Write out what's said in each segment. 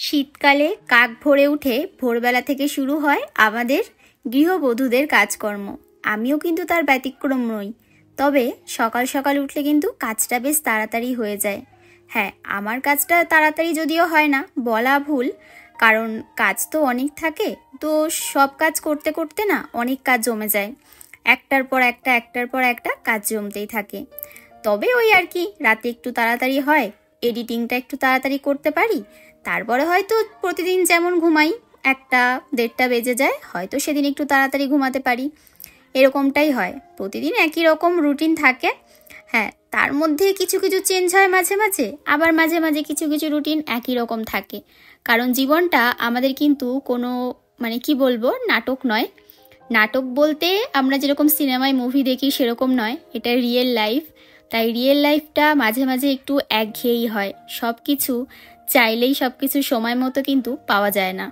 শীতকালে কাক ভরে উঠে ভোরবেলা থেকে শুরু হয় আমাদের গৃহবধূদের কাজকর্ম। আমিও কিন্তু তার ব্যতিক্রম নই, তবে সকাল সকাল উঠলে কিন্তু কাজটা বেশ তাড়াতাড়ি হয়ে যায়। হ্যাঁ, আমার কাজটা তাড়াতাড়ি যদিও হয় না বলা ভুল, কারণ কাজ তো অনেক থাকে, তো সব কাজ করতে করতে না অনেক কাজ জমে যায়। একটার পর একটা কাজ জমতেই থাকে। তবে ওই আর কি, রাতে একটু তাড়াতাড়ি হয়, এডিটিংটা একটু তাড়াতাড়ি করতে পারি। তারপরে হয়তো প্রতিদিন যেমন ঘুমাই 1-1:30 বেজে যায়, হয়তো সেদিন একটু তাড়াতাড়ি ঘুমাতে পারি। এরকমটাই হয়, প্রতিদিন একই রকম রুটিন থাকে। হ্যাঁ, তার মধ্যে কিছু কিছু চেঞ্জ হয় মাঝে মাঝে, আবার মাঝে মাঝে কিছু কিছু রুটিন একই রকম থাকে। কারণ জীবনটা আমাদের কিন্তু কোনো কি বলবো, নাটক নয়। নাটক বলতে আমরা যেরকম সিনেমায় মুভি দেখি সেরকম নয়, এটা রিয়েল লাইফ। তাই রিয়েল লাইফটা মাঝে মাঝে একটু একঘেয়েই হয়। সব কিছু চাইলেই সব কিছু সময় মতো কিন্তু পাওয়া যায় না।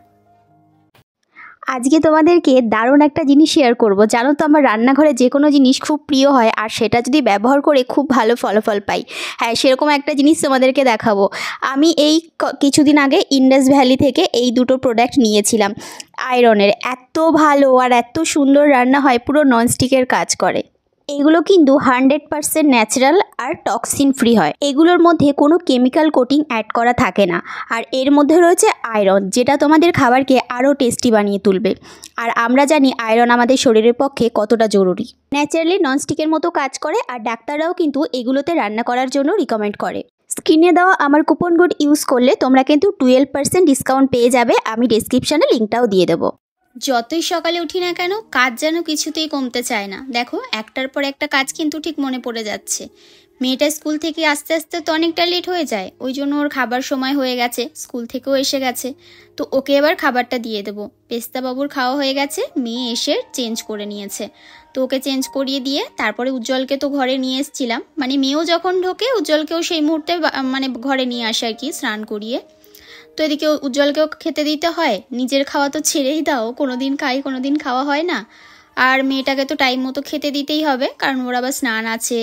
আজকে তোমাদেরকে দারুণ একটা জিনিস শেয়ার করব। জানো তো, আমার রান্নাঘরে যে কোনো জিনিস খুব প্রিয় হয়, আর সেটা যদি ব্যবহার করে খুব ভালো ফলাফল পাই। হ্যাঁ, সেরকম একটা জিনিস তোমাদেরকে দেখাবো। আমি এই কিছুদিন আগে ইন্ডাস ভ্যালি থেকে এই দুটো প্রোডাক্ট নিয়েছিলাম আয়রনের। এত ভালো আর এত সুন্দর রান্না হয়, পুরো ননস্টিকের কাজ করে। এগুলো কিন্তু 100% ন্যাচারাল আর টক্সিন ফ্রি হয়। এগুলোর মধ্যে কোনো কেমিক্যাল কোটিং অ্যাড করা থাকে না। আর এর মধ্যে রয়েছে আয়রন, যেটা তোমাদের খাবারকে আরও টেস্টি বানিয়ে তুলবে। আর আমরা জানি আয়রন আমাদের শরীরের পক্ষে কতটা জরুরি। ন্যাচারালি ননস্টিকের মতো কাজ করে, আর ডাক্তাররাও কিন্তু এগুলোতে রান্না করার জন্য রিকমেন্ড করে। স্ক্রিনে দেওয়া আমার কুপন কোড ইউজ করলে তোমরা কিন্তু 12% ডিসকাউন্ট পেয়ে যাবে। আমি ডেসক্রিপশানে লিঙ্কটাও দিয়ে দেবো। যতই সকালে উঠি না কেন, কাজ যেন কিছুতেই কমতে চায় না। দেখো, একটার পর একটা কাজ কিন্তু ঠিক মনে পড়ে যাচ্ছে। মেয়েটা স্কুল থেকে আস্তে আস্তে তো অনেকটা লেট হয়ে যায়, ওই জন্য ওর খাবার সময় হয়ে গেছে, স্কুল থেকেও এসে গেছে। তো ওকে এবার খাবারটা দিয়ে দেবো। পেস্তা বাবুর খাওয়া হয়ে গেছে, মেয়ে এসে চেঞ্জ করে নিয়েছে। তো ওকে চেঞ্জ করিয়ে দিয়ে তারপরে উজ্জ্বলকে তো ঘরে নিয়ে এসেছিলাম। মেয়েও যখন ঢোকে উজ্জ্বলকেও সেই মুহূর্তে ঘরে নিয়ে আসে আর কি, স্নান করিয়ে। তো এদিকে উজ্জ্বলকেও খেতে দিতে হয়, নিজের খাওয়া তো ছেড়েই দাও, কোনোদিন খাই কোনোদিন খাওয়া হয় না। আর মেয়েটাকে তো টাইম মতো খেতে দিতেই হবে, কারণ ওর আবার স্নান আছে,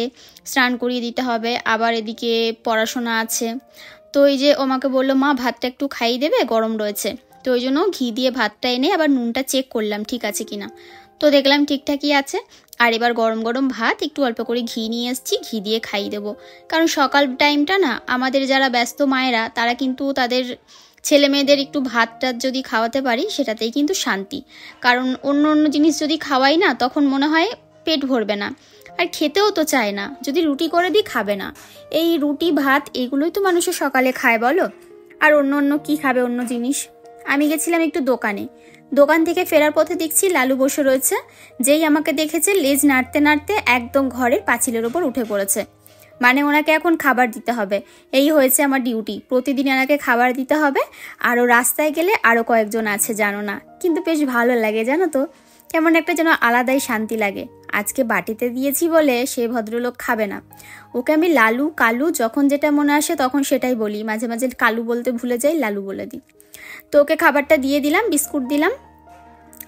স্নান করিয়ে দিতে হবে, আবার এদিকে পড়াশোনা আছে। তো এই যে আমাকে বললো, মা ভাতটা একটু খাইয়ে দেবে, গরম রয়েছে। তো ওই জন্য ঘি দিয়ে ভাতটা এনে আবার নুনটা চেক করলাম ঠিক আছে কিনা। তো দেখলাম ঠিকঠাকই আছে। আর এবার গরম গরম ভাত একটু অল্প করে ঘি নিয়ে এসেছি, ঘি দিয়ে খাইয়ে দেবো। কারণ সকাল টাইমটা না, আমাদের যারা ব্যস্ত মায়েরা তারা কিন্তু তাদের ছেলে মেয়েদের একটু ভাতটা যদি খাওয়াতে পারি সেটাতেই কিন্তু শান্তি। কারণ অন্য অন্য জিনিস যদি খাওয়াই না, তখন মনে হয় পেট ভরবে না, আর খেতেও তো চায় না। যদি রুটি করে দিই খাবে না। এই রুটি ভাত এগুলোই তো মানুষের সকালে খায় বলো, আর অন্য অন্য কী খাবে অন্য জিনিস। আমি গেছিলাম একটু দোকানে, দোকান থেকে ফেরার পথে দেখছি লালু বসে রয়েছে। যেই আমাকে দেখেছে লেজ নাড়তে নাড়তে একদম ঘরের পাঁচিলের ওপর উঠে পড়েছে। ওনাকে এখন খাবার দিতে হবে, এই হয়েছে আমার ডিউটি। প্রতিদিন ওনাকে খাবার দিতে হবে। আরও রাস্তায় গেলে আরও কয়েকজন আছে জানো না, কিন্তু বেশ ভালো লাগে জানো তো, কেমন একটা যেন আলাদাই শান্তি লাগে। আজকে বাটিতে দিয়েছি বলে সে ভদ্রলোক খাবে না। ওকে আমি লালু কালু যখন যেটা মনে আসে তখন সেটাই বলি, মাঝে মাঝে কালু বলতে ভুলে যাই, লালু বলে দিই। তো ওকে খাবারটা দিয়ে দিলাম, বিস্কুট দিলাম,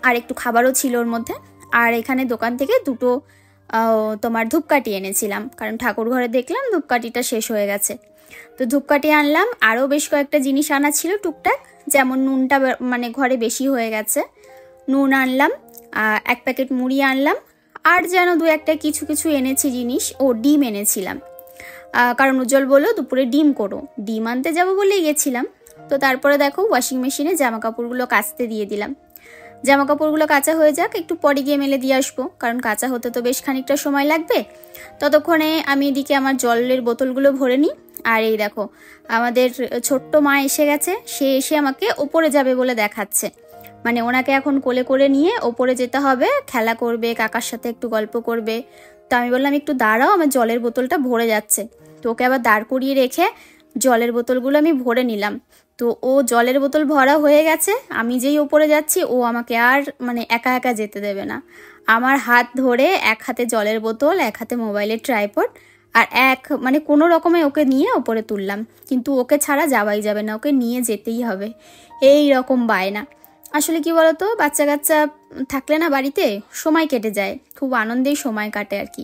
আর একটু খাবারও ছিল ওর মধ্যে। আর এখানে দোকান থেকে দুটো তোমার ধূপকাঠি এনেছিলাম, কারণ ঠাকুর ঘরে দেখলাম ধূপকাঠিটা শেষ হয়ে গেছে। তো ধূপকাঠি আনলাম, আরও বেশ কয়েকটা জিনিস আনা ছিল টুকটাক, যেমন নুনটা ঘরে বেশি হয়ে গেছে, নুন আনলাম, 1 প্যাকেট মুড়ি আনলাম, আর যেন 2-1টা কিছু কিছু এনেছি জিনিস। ডিম এনেছিলাম, কারণ উজ্জ্বল বললো দুপুরে ডিম করো, ডিম আনতে যাবো বলেই গেছিলাম। তো তারপরে দেখো ওয়াশিং মেশিনে জামা কাপড়গুলো কাচতে দিয়ে দিলাম। জামা কাপড়গুলো কাঁচা হয়ে যাক, একটু পরে গিয়ে মেলে দিয়ে আসবো, কারণ কাঁচা হতে তো বেশ খানিকটা সময় লাগবে। ততক্ষণে আমি এদিকে আমার জলের বোতলগুলো ভরে নিই। আর এই দেখো, আমাদের ছোট্ট মা এসে গেছে, সে এসে আমাকে ওপরে যাবে বলে দেখাচ্ছে। ওনাকে এখন কোলে করে নিয়ে ওপরে যেতে হবে, খেলা করবে, কাকার সাথে একটু গল্প করবে। তো আমি বললাম একটু দাঁড়াও, আমার জলের বোতলটা ভরে যাচ্ছে। তো ওকে আবার দাঁড় করিয়ে রেখে জলের বোতলগুলো আমি ভরে নিলাম। তো ও জলের বোতল ভরা হয়ে গেছে, আমি যেই ওপরে যাচ্ছি ও আমাকে আর একা একা যেতে দেবে না। আমার হাত ধরে এক হাতে জলের বোতল, এক হাতে মোবাইলের ট্রাইপড, আর কোনো রকমে ওকে নিয়ে ওপরে তুললাম। কিন্তু ওকে ছাড়া যাওয়াই যাবে না, ওকে নিয়ে যেতেই হবে, এই রকম বায়না। আসলে কি বলতো, বাচ্চা কাচ্চা থাকলে না বাড়িতে সময় কেটে যায়, খুব আনন্দেই সময় কাটে আর কি,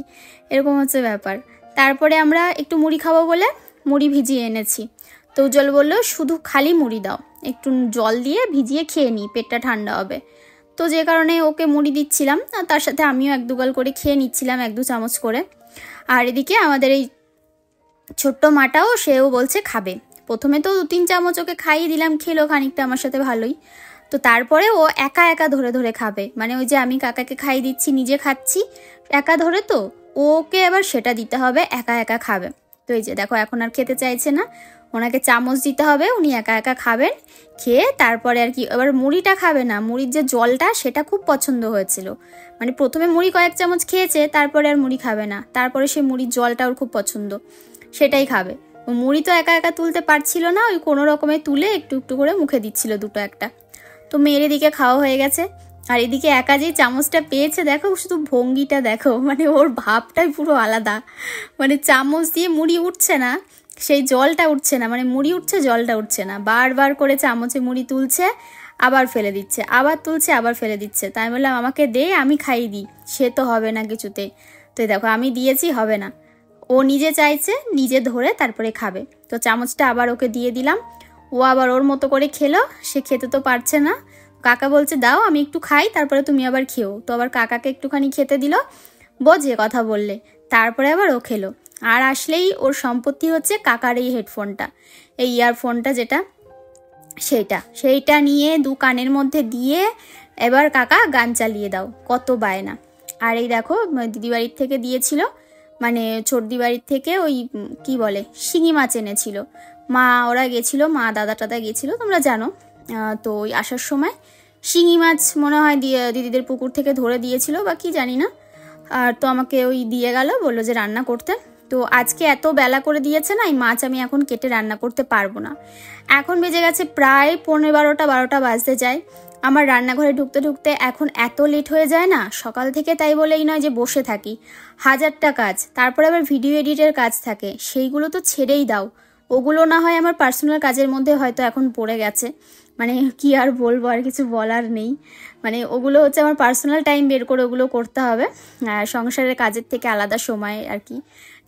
এরকম হচ্ছে ব্যাপার। তারপরে আমরা একটু মুড়ি খাবো বলে মুড়ি ভিজিয়ে এনেছি। তো উজ্জ্বল বললো শুধু খালি মুড়ি দাও, একটু জল দিয়ে ভিজিয়ে খেয়ে নিই, পেটটা ঠান্ডা হবে। তো যে কারণে ওকে মুড়ি দিচ্ছিলাম, আর তার সাথে আমিও 1-2 গাল করে খেয়ে নিচ্ছিলাম, 1-2 চামচ করে। আর এদিকে আমাদের এই ছোট্ট মাটাও সেও বলছে খাবে। প্রথমে তো 2-3 চামচ ওকে খাইয়ে দিলাম, খেলো খানিকটা আমার সাথে ভালোই। তো তারপরে ও একা একা ধরে ধরে খাবে, মানে ওই যে আমি কাকাকে খাইয়ে দিচ্ছি, নিজে খাচ্ছি একা ধরে, তো ওকে আবার সেটা দিতে হবে, একা একা খাবে। তো এই যে দেখো এখন আর খেতে চাইছে না, ওনাকে চামচ দিতে হবে, উনি একা একা খাবেন। খেয়ে তারপরে আর কি এবার মুড়িটা খাবে না, মুড়ির যে জলটা সেটা খুব পছন্দ হয়েছিল, মানে প্রথমে মুড়ি কয়েক চামচ খেয়েছে, তারপরে আর মুড়ি খাবে না, তারপরে সে মুড়ির জলটা ওর খুব পছন্দ, সেটাই খাবে। মুড়ি তো একা একা তুলতে পারছিল না, ওই কোনো রকমে তুলে একটু একটু করে মুখে দিচ্ছিল, 2টো একটা। তো মেয়ের এদিকে খাওয়া হয়ে গেছে, আর এদিকে একা যেই চামচটা পেয়েছে দেখো, শুধু ভঙ্গিটা দেখো, মানে ওর ভাবটাই পুরো আলাদা, মানে চামচ দিয়ে মুড়ি উঠছে না, সেই জলটা উঠছে না, মানে মুড়ি উঠছে জলটা উঠছে না, বারবার করে চামচে মুড়ি তুলছে, আবার ফেলে দিচ্ছে, আবার তুলছে, আবার ফেলে দিচ্ছে। তাই বললাম আমাকে দে, আমি খাইয়ে দিই, সে তো হবে না কিছুতে। তো দেখো আমি দিয়েছি, হবে না, ও নিজে চাইছে, নিজে ধরে তারপরে খাবে। তো চামচটা আবার ওকে দিয়ে দিলাম, ও আবার ওর মতো করে খেলো, সে খেতে তো পারছে না। কাকা বলছে দাও আমি একটু খাই, তারপরে তুমি আবার খেও। তো আবার কাকাকে একটুখানি খেতে দিল, বোঝে কথা বললে, তারপরে আবার ও খেলো। আর আসলেই ওর সম্পত্তি হচ্ছে কাকার এই হেডফোনটা, এই ইয়ারফোনটা যেটা, সেইটা নিয়ে 2 কানের মধ্যে দিয়ে এবার কাকা গান চালিয়ে দাও, কত বায়না। আর এই দেখো দিদিবাড়ির থেকে দিয়েছিল, মানে ছোটদি বাড়ির থেকে ওই কি বলে শিঙি মাছ এনেছিল, মা ওরা গেছিলো, মা দাদা টাদা গেছিলো, তোমরা জানো। তো ওই আসার সময় শিঙি মাছ মনে হয় দিদিদের পুকুর থেকে ধরে দিয়েছিল বা কি জানি না, আর তো আমাকে ওই দিয়ে গেল, বললো যে রান্না করতে। তো আজকে এত বেলা করে দিয়েছে না, এই মাছ আমি এখন কেটে রান্না করতে পারবো না। এখন বেজে গেছে প্রায় 11:30 বাজতে যায়, আমার রান্নাঘরে ঢুকতে ঢুকতে এখন এত লেট হয়ে যায় না সকাল থেকে, তাই বলেই নয় যে বসে থাকি, 1000টা কাজ, তারপরে আবার ভিডিও এডিটের কাজ থাকে, সেইগুলো তো ছেড়েই দাও, ওগুলো না হয় আমার পার্সোনাল কাজের মধ্যে হয়তো এখন পড়ে গেছে, মানে কি আর বলবো, আর কিছু বলার নেই, মানে ওগুলো হচ্ছে আমার পার্সোনাল টাইম বের করে ওগুলো করতে হবে, সংসারের কাজের থেকে আলাদা সময় আর কি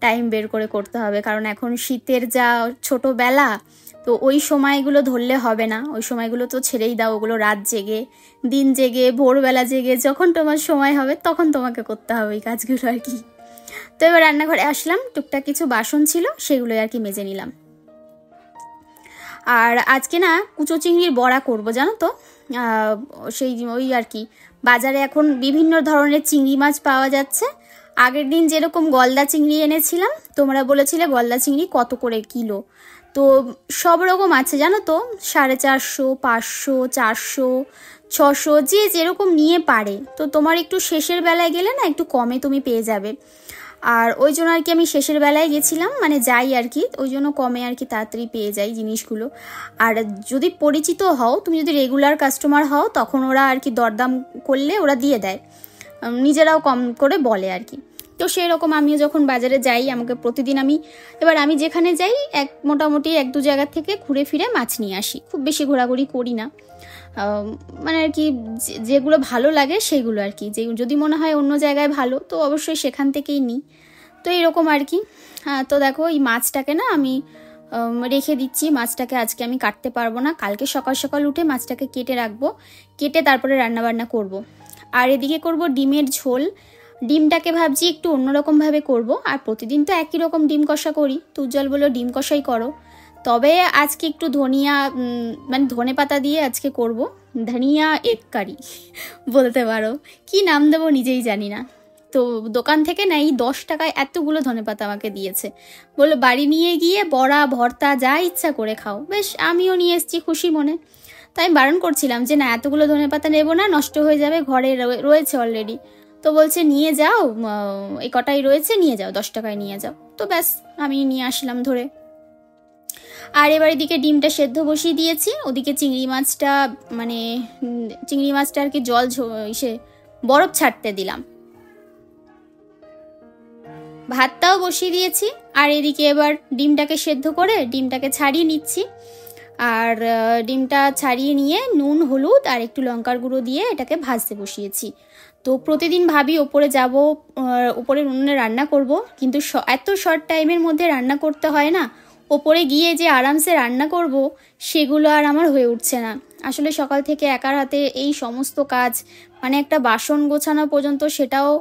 টাইম বের করে করতে হবে, কারণ এখন শীতের যা ছোটোবেলা, তো ওই সময়গুলো ধরলে হবে না, ওই সময়গুলো তো ছেড়েই দাও, ওগুলো রাত জেগে, দিন জেগে, ভোরবেলা জেগে, যখন তোমার সময় হবে তখন তোমাকে করতে হবে এই কাজগুলো আর কি। তো এবার রান্নাঘরে আসলাম, টুকটাক কিছু বাসন ছিল সেগুলোই আর কি মেজে নিলাম। আর আজকে না কুচো চিংড়ির বড়া করব, জানো তো, সেই ওই আর কি বাজারে এখন বিভিন্ন ধরনের চিংড়ি মাছ পাওয়া যাচ্ছে। আগের দিন যেরকম গলদা চিংড়ি এনেছিলাম, তোমরা বলেছিলে গলদা চিংড়ি কত করে কিলো, তো সব রকম আছে জানো তো, 450, 500, 400, 600, যে যেরকম নিয়ে পারে। তো তোমার একটু শেষের বেলায় গেলে না একটু কমে তুমি পেয়ে যাবে, আর ওই জন্য আর কি আমি শেষের বেলায় গেছিলাম, মানে যাই আর কি, ওই জন্য কমে আর কি তাড়াতাড়ি পেয়ে যাই জিনিসগুলো। আর যদি পরিচিত হও, তুমি যদি রেগুলার কাস্টমার হও, তখন ওরা আর কি দরদাম করলে ওরা দিয়ে দেয়, নিজেরাও কম করে বলে আর কি। তো সেই রকম আমিও যখন বাজারে যাই, আমাকে প্রতিদিন আমি যেখানে যাই মোটামুটি 1-2 জায়গা থেকে ঘুরে ফিরে মাছ নিয়ে আসি, খুব বেশি ঘোরাঘুরি করি না, মানে আর কি যেগুলো ভালো লাগে সেইগুলো আর কি, যদি মনে হয় অন্য জায়গায় ভালো তো অবশ্যই সেখান থেকেই নিই। তো এরকম আর কি। তো দেখো এই মাছটাকে না আমি রেখে দিচ্ছি, মাছটাকে আজকে আমি কাটতে পারবো না, কালকে সকাল সকাল উঠে মাছটাকে কেটে রাখবো, কেটে তারপরে রান্নাবান্না করব। আর এদিকে করব ডিমের ঝোল, ডিমটাকে ভাবছি একটু অন্যরকমভাবে করব, আর প্রতিদিন তো একই রকম ডিম কষা করি, তো উজ্জ্বল বললো ডিম কষাই করো, তবে আজকে একটু মানে ধনে পাতা দিয়ে আজকে করব, ধনিয়া এগ কারি বলতে পারো, কি নাম দেবো নিজেই জানি না। তো দোকান থেকে না এই 10 টাকায় এতগুলো ধনেপাতা আমাকে দিয়েছে, বললো বাড়ি নিয়ে গিয়ে বড়া ভর্তা যা ইচ্ছা করে খাও। বেশ, আমিও নিয়ে এসেছি খুশি মনে। তাই আমি বারণ করছিলাম যে না এতগুলো ধনেপাতা নেবো না, নষ্ট হয়ে যাবে, ঘরে রয়েছে অলরেডি। তো বলছে নিয়ে যাও, এই কটাই রয়েছে নিয়ে যাও, 10 টাকায় নিয়ে যাও। তো ব্যাস আমি নিয়ে আসলাম ধরে। আর এবার এদিকে ডিমটা সেদ্ধ বসিয়ে দিয়েছি, ওদিকে চিংড়ি মাছটা আর কি জল বরফ ছাড়তে দিলাম, ভাতটাও বসিয়ে দিয়েছি। আর এদিকে এবার ডিমটাকে সেদ্ধ করে ডিমটাকে ছাড়িয়ে নিচ্ছি, আর ডিমটা ছাড়িয়ে নিয়ে নুন হলুদ আর একটু লঙ্কার গুঁড়ো দিয়ে এটাকে ভাজতে বসিয়েছি। তো প্রতিদিন ভাবি ওপরে যাব, ওপরে উনুনে রান্না করব, কিন্তু এত শর্ট টাইমের মধ্যে রান্না করতে হয় না, ওপরে গিয়ে যে আরামসে রান্না করব সেগুলো আর আমার হয়ে উঠছে না। আসলে সকাল থেকে একার হাতে এই সমস্ত কাজ, মানে একটা বাসন গোছানো পর্যন্ত সেটাও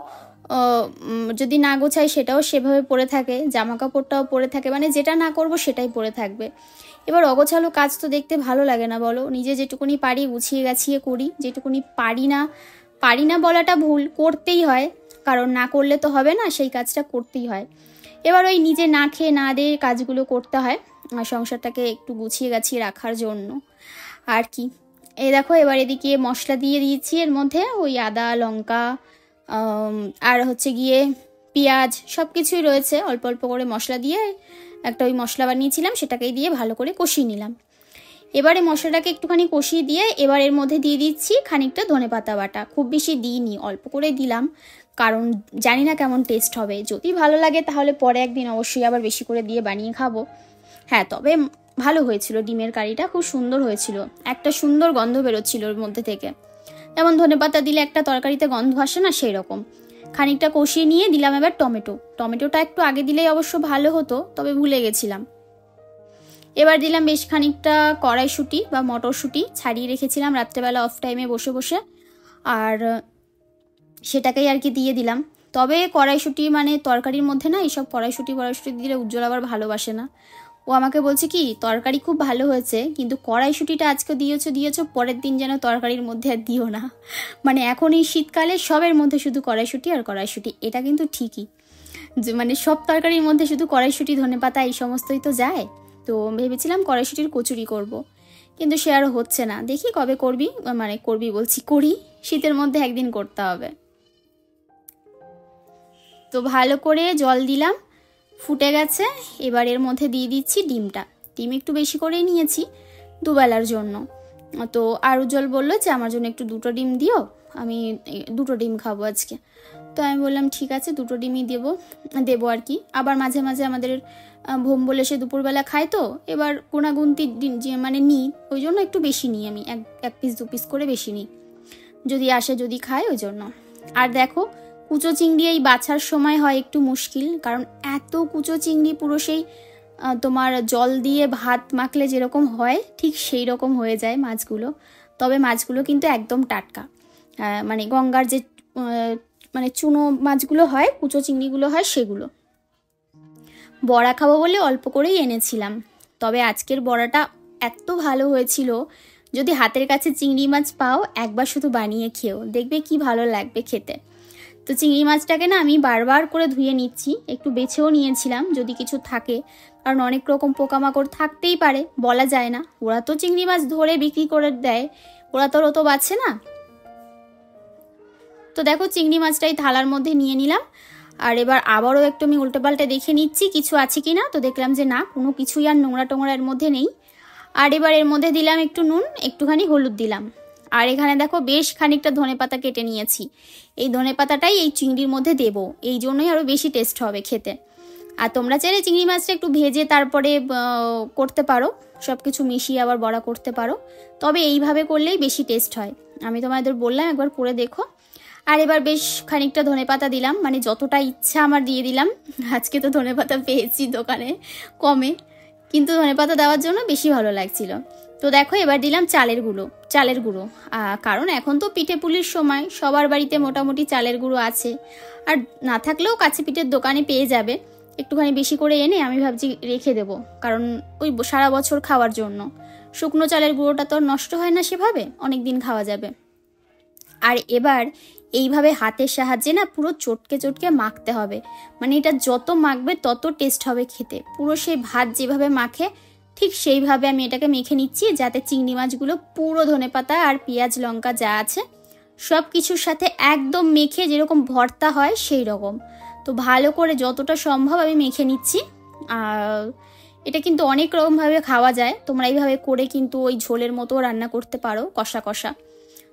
যদি না গোছাই সেটাও সেভাবে পড়ে থাকে, জামা কাপড়টাও পড়ে থাকে, মানে যেটা না করব সেটাই পড়ে থাকবে। এবার অগোছালো কাজ তো দেখতে ভালো লাগে না বলো। নিজে যেটুকুনি পারি গুছিয়ে গাছিয়ে করি, যেটুকুনি পারি না বলাটা ভুল, করতেই হয়, কারণ না করলে তো হবে না, সেই কাজটা করতেই হয়। এবার ওই নিজে না খেয়ে না দিয়ে কাজগুলো করতে হয় সংসারটাকে একটু গুছিয়ে গাছিয়ে রাখার জন্য আর কি। এই দেখো এবার এদিকে মশলা দিয়ে দিয়েছি, এর মধ্যে ওই আদা লঙ্কা আর হচ্ছে গিয়ে পেঁয়াজ সব কিছুই রয়েছে। অল্প অল্প করে মশলা দিয়ে একটা ওই মশলা বানিয়েছিলাম, সেটাকেই দিয়ে ভালো করে কষিয়ে নিলাম। এবারে মশলাটাকে একটুখানি কষিয়ে দিয়ে এবার এর মধ্যে দিয়ে দিচ্ছি খানিকটা ধনেপাতা বাটা। খুব বেশি দিইনি, অল্প করে দিলাম, কারণ জানি না কেমন টেস্ট হবে। যদি ভালো লাগে তাহলে পরে একদিন অবশ্যই আবার বেশি করে দিয়ে বানিয়ে খাবো। হ্যাঁ, তবে ভালো হয়েছিল, ডিমের কারিটা খুব সুন্দর হয়েছিল, একটা সুন্দর গন্ধ বেরোচ্ছিল ওর মধ্যে থেকে। যেমন ধনেপাতা দিলে একটা তরকারিতে গন্ধ আসে না, সেই রকম। খানিকটা কষিয়ে নিয়ে দিলাম এবার টমেটোটা একটু আগে দিলেই অবশ্য ভালো হতো, তবে ভুলে গেছিলাম। এবার দিলাম বেশ খানিকটা কড়াইশুঁটি বা মটরশুঁটি, ছাড়িয়ে রেখেছিলাম রাত্রেবেলা অফ টাইমে বসে বসে, আর সেটাকেই আর কি দিয়ে দিলাম। তবে কড়াইশুঁটি মানে তরকারির মধ্যে না এইসব কড়াইশুঁটি দিলে উজ্জ্বল আবার ভালোবাসে না। ও আমাকে বলছে কি তরকারি খুব ভালো হয়েছে, কিন্তু কড়াইশুঁটিটা আজকে দিয়েছো, পরের দিন যেন তরকারির মধ্যে আর দিও না। মানে এখন এই শীতকালে সবের মধ্যে শুধু কড়াইশুঁটি আর কড়াইশুঁটি, এটা কিন্তু ঠিকই, যে মানে সব তরকারির মধ্যে শুধু কড়াইশুঁটি ধনেপাতা এই সমস্তই তো যায়। তো ভেবেছিলাম কড়াইশুঁটির কচুরি করব, কিন্তু সে আর হচ্ছে না। দেখি কবে করি, শীতের মধ্যে একদিন করতে হবে। তো ভালো করে জল দিলাম, ফুটে গেছে। এবার এর মধ্যে দিয়ে দিচ্ছি ডিম একটু বেশি করেই নিয়েছি দুবেলার জন্য। তো আর উজ্জ্বল বললো যে আমার জন্য একটু 2টো ডিম দিও, আমি 2টো ডিম খাবো আজকে। তো আমি বললাম ঠিক আছে 2টো ডিমই দেবো আর কি। আবার মাঝে মাঝে আমাদের ভোম বলে সে দুপুরবেলা খায়, তো এবার গুণাগুন্তি মানে নিই, ওই জন্য একটু বেশি নিই আমি, 1 পিস 2 পিস করে বেশি নিই, যদি খায় ওই জন্য। আর দেখো কুচো চিংড়ি এই বাছার সময় হয় একটু মুশকিল, কারণ এত কুচো চিংড়ি, পুরো সেই তোমার জল দিয়ে ভাত মাখলে যেরকম হয় ঠিক সেই রকম হয়ে যায় মাছগুলো। তবে মাছগুলো কিন্তু একদম টাটকা, মানে গঙ্গার যে মানে চুনো মাছগুলো হয়, কুচো চিংড়িগুলো হয়, সেগুলো। বড়া খাবো বলে অল্প করেই এনেছিলাম, তবে আজকের বড়াটা এত ভালো হয়েছিল। যদি হাতের কাছে চিংড়ি মাছ পাও একবার শুধু বানিয়ে খেও, দেখবে কি ভালো লাগবে খেতে। তো চিংড়ি মাছটাকে না আমি বারবার করে ধুয়ে নিচ্ছি, একটু বেছেও নিয়েছিলাম যদি কিছু থাকে, কারণ অনেক রকম পোকামাকড় থাকতেই পারে, বলা যায় না। ওরা তো চিংড়ি মাছ ধরে বিক্রি করে দেয়, ওরা তো অত বাচ্ছে না। তো দেখো চিংড়ি মাছটাই থালার মধ্যে নিয়ে নিলাম, আর এবার আবারও একটু আমি উল্টে পাল্টে দেখে নিচ্ছি কিছু আছে কি না। তো দেখলাম যে না, কোনো কিছুই আর নোংরা এর মধ্যে নেই। আর এবার এর মধ্যে দিলাম একটু নুন, একটুখানি হলুদ দিলাম, আর এখানে দেখো বেশ খানিকটা ধনেপাতা কেটে নিয়েছি। এই ধনেপাতাটাই এই চিংড়ির মধ্যে দেব, এই জন্যই আরও বেশি টেস্ট হবে খেতে। আর তোমরা চাইলে চিংড়ি মাছটা একটু ভেজে তারপরে করতে পারো, সব কিছু মিশিয়ে আবার বড়া করতে পারো, তবে এইভাবে করলেই বেশি টেস্ট হয়। আমি তোমাদের বললাম একবার করে দেখো। আর এবার বেশ খানিকটা ধনেপাতা দিলাম, মানে যতটা ইচ্ছা আমার দিয়ে দিলাম। আজকে তো ধনেপাতা পেয়েছি দোকানে কমে, কিন্তু ধনেপাতা দেওয়ার জন্য বেশি ভালো লাগছিল। তো দেখো এবার দিলাম চালের গুঁড়ো, কারণ এখন তো পিঠে পুলির সময়, সবার বাড়িতে মোটামুটি চালের গুঁড়ো আছে, আর না থাকলেও কাছে পিঠের দোকানে পেয়ে যাবে। একটুখানি বেশি করে এনে আমি ভাবছি রেখে দেবো, কারণ ওই সারা বছর খাওয়ার জন্য। শুকনো চালের গুঁড়োটা তো নষ্ট হয় না সেভাবে, অনেক দিন খাওয়া যাবে। আর এবার এইভাবে হাতের সাহায্যে না পুরো চটকে মাখতে হবে, মানে এটা যত মাখবে তত টেস্ট হবে খেতে। পুরো সেই ভাত যেভাবে মাখে ঠিক সেইভাবে আমি এটাকে মেখে নিচ্ছি, যাতে চিংড়ি মাছগুলো পুরো ধনেপাতা আর পেঁয়াজ লঙ্কা যা আছে সব কিছুর সাথে একদম মেখে যেরকম ভর্তা হয় সেই রকম। তো ভালো করে যতটা সম্ভব আমি মেখে নিচ্ছি। আর এটা কিন্তু অনেক রকমভাবে খাওয়া যায়, তোমরা এইভাবে করে কিন্তু ওই ঝোলের মতো রান্না করতে পারো, কষা কষা।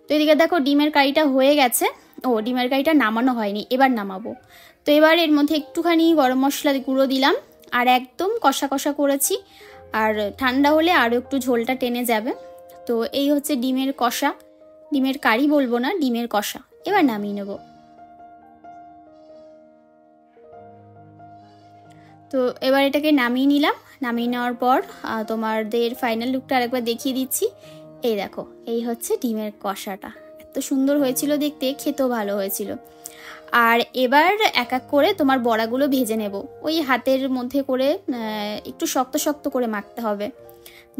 তো এদিকে দেখো ডিমের কারিটা হয়ে গেছে। ডিমের কারিটা নামানো হয়নি, এবার নামাবো। তো এবার এর মধ্যে একটুখানি গরম মশলা গুঁড়ো দিলাম, আর একদম কষা কষা করেছি, আর ঠান্ডা হলে আরও একটু ঝোলটা টেনে যাবে। তো এই হচ্ছে ডিমের কষা, ডিমের কারি বলবো না, ডিমের কষা। এবার নামিয়ে নেব। তো এবার এটাকে নামিয়ে নিলাম। নামিয়ে নেওয়ার পর তোমাদের ফাইনাল লুকটা আরেকবার দেখিয়ে দিচ্ছি। এই দেখো, এই হচ্ছে ডিমের কষাটা। এত সুন্দর হয়েছিল দেখতে, খেতেও ভালো হয়েছিল। আর এবার এক এক করে তোমার বড়াগুলো ভেজে নেব। ওই হাতের মধ্যে করে একটু শক্ত শক্ত করে মাখতে হবে,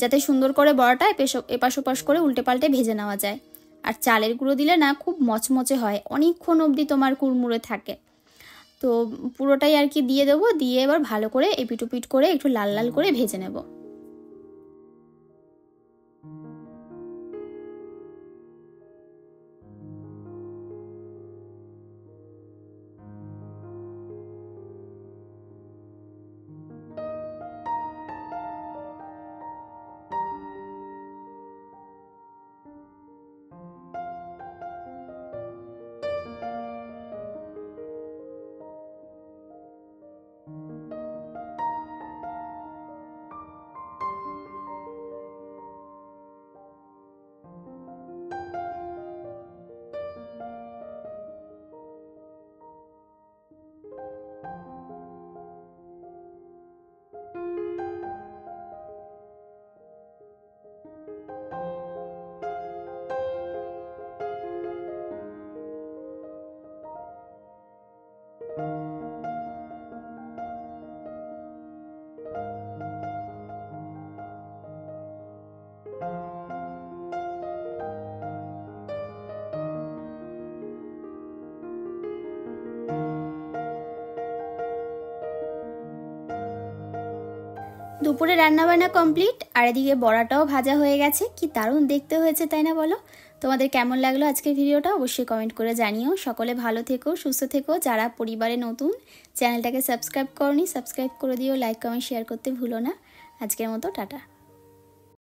যাতে সুন্দর করে বড়াটা এপাশ ওপাশ করে উল্টে পাল্টে ভেজে নেওয়া যায়। আর চালের গুঁড়ো দিলে না খুব মচমচে হয়, অনেকক্ষণ অবধি তোমার কুড়মুড়ে থাকে। তো পুরোটাই আর কি দিয়ে দেবো, দিয়ে এবার ভালো করে এপিট ওপিট করে একটু লাল লাল করে ভেজে নেব। দুপুরে রান্নাবান্না কমপ্লিট, আর এদিকে বড়াটাও ভাজা হয়ে গেছে। কি দারুণ দেখতে হয়েছে, তাই না বলো? তোমাদের কেমন লাগলো আজকের ভিডিওটা অবশ্যই কমেন্ট করে জানিও। সকলে ভালো থেকো, সুস্থ থেকো। যারা পরিবারে নতুন, চ্যানেলটাকে সাবস্ক্রাইব করনি সাবস্ক্রাইব করে দিও, লাইক কমেন্ট শেয়ার করতে ভুলো না। আজকের মতো টাটা।